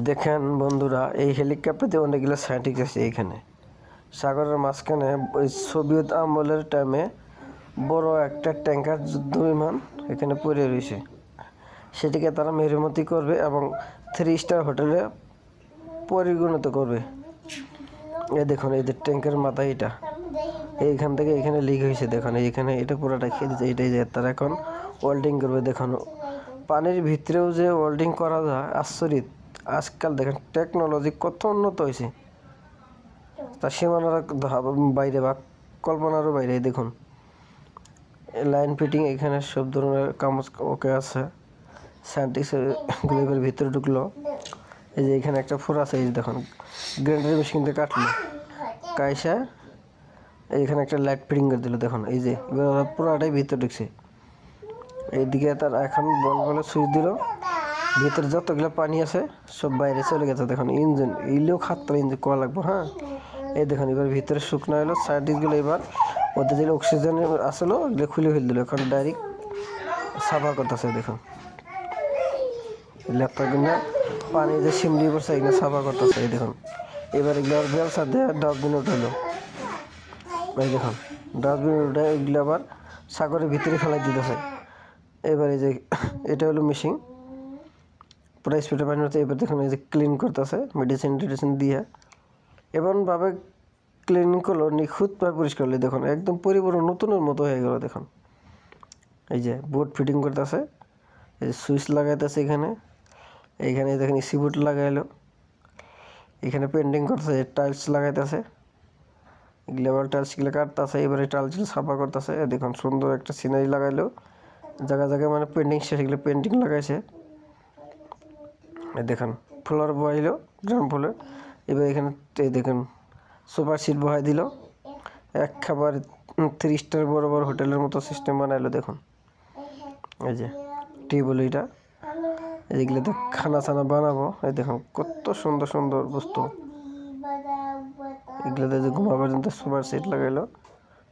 দেখেন বন্ধুরা, এই হেলিকপ্টারে অনেকগুলো সাইন্টিস্ট আছে। এখানে সাগরের মাঝখানে ওই সোভিয়েত আমলের টাইমে বড় একটা ট্যাঙ্কার যুদ্ধ বিমান এখানে পড়ে রয়েছে। সেটিকে তারা মেরামতি করবে এবং 3 স্টার হোটেলে পরিণত করবে। এই দেখুন, এই যে ট্যাঙ্কের মাথা, এটা এইখান থেকে এখানে লিক হয়েছে। দেখুন এইখানে এটা পুরোটা খেয়ে দিচ্ছে। এটাই যে তারা এখন ওয়েল্ডিং করবে। দেখুন পানির ভিতরেও যে ওয়েল্ডিং করা যায়, আশ্চর্য। আজকাল দেখেন টেকনোলজি কত উন্নত হয়েছে, তার সীমানার বাইরে বা কল্পনারও বাইরে। দেখুন লাইন ফিটিং, এখানে সব ধরনের কাম ওকে আছে। সায়েন্টিস্ট গ্লেবের ভিতরে ঢুকলো। এই যে এখানে একটা ফোর আছে, এই যে দেখুন গ্রাইন্ডার মেশিন দিয়ে কাটলো, কাইসা এইখানে একটা লাইট ফিটিং করে দিল। দেখুন এই যে এবার পুরোটাই ভিতরে ঢুকছে। এইদিকে তার এখন বলে সুইচ দিল, ভিতরে যতগুলো পানি আছে সব বাইরে চলে গেছে। দেখুন ইঞ্জিন এইলেও খাতটা ইঞ্জিন করা লাগবে। হ্যাঁ, এই দেখুন এবার ভিতরে শুকনো হলো। সাইন্টিস্টগুলো এবার ওদের যে অক্সিজেন আসলো ওগুলো খুলে ফেলে দিল। এখন ডাইরেক্ট সাফা করতেছে। দেখুন ল্যাপটপগুলো পানি যে সিমড়ি পড়ছে এগুলো সাফা করতেছে। এই দেখুন এবার এগুলো ব্যবসা দিয়ে ডাস্টবিন উঠালো। এই দেখুন ডাস্টবিন উঠে এগুলো আবার সাগরের ভিতরে ফেলাই দিতেছে। এবার এই যে এটা হলো মেশিন, পুরো স্পিডে পানি হচ্ছে। এবার দেখুন এই যে ক্লিন করতেছে মেডিসিন দিয়ে। এমনভাবে ক্লিন করলো, নিখুঁতভাবে পরিষ্কার করলো। দেখুন একদম পরিপূর্ণ নতুনের মতো হয়ে গেল। দেখুন এই যে বোর্ড ফিটিং করতেছে, এই যে সুইচ লাগাইতেছে এইখানে দেখেন এসি বোর্ড লাগাইলো। এখানে পেন্টিং করতেছে, টাইলস লাগাইতেছে। এগুলো আবার টাইলসগুলো কাটতেছে। এবারে টাইলসগুলো সাফা করতেছে। দেখুন সুন্দর একটা সিনারি লাগাইলো, জায়গায় মানে পেন্টিং শেষ, এগুলো পেন্টিং লাগাইছে। দেখেন ফ্লোর বহাইলো, গ্রাউন্ড ফ্লোর। এবার এখানে দেখুন সুপার সিট বহাই দিল। একেবারে 3 স্টার বড় হোটেলের মতো সিস্টেম বানাইলো। দেখুন এই যে টেবিল, এইটা এইগুলোতে খানা বানাবো। এই দেখুন কত সুন্দর বস্তু। এগুলোতে যে ঘুমাবার জন্য সুপার সিট লাগাইলো,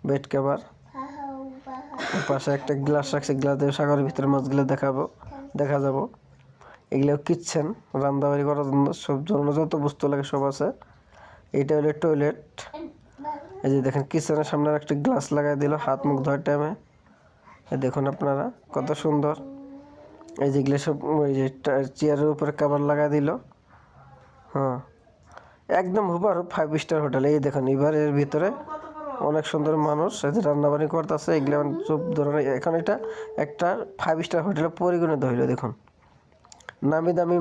বেড কভার। পাশে একটা গ্লাস রাখছে, গ্লাস দিয়ে সাগরের ভিতরে মাছগুলো দেখা যাব। এগুলো কিচেন, রান্নাবাড়ি করার জন্য সব ধরনের যত বস্তু লাগে সব আছে। এইটা হলো টয়লেট। এই যে দেখেন কিচেনের সামনে একটা গ্লাস লাগাই দিল হাত মুখ ধোয়ার টাইমে। এই দেখুন আপনারা কত সুন্দর। এই যেগুলো সব ওই যে চেয়ারের উপরে কভার লাগাই দিল। হ্যাঁ, একদম হুবহু 5 স্টার হোটেল। এই দেখুন এবার এর ভিতরে অনেক সুন্দর মানুষ রান্নাবাড়ি করতেছে। এগুলো সব ধরনের এখন এটা একটা 5 স্টার হোটেলে পরিগণিত হইলো। দেখুন নামি দামি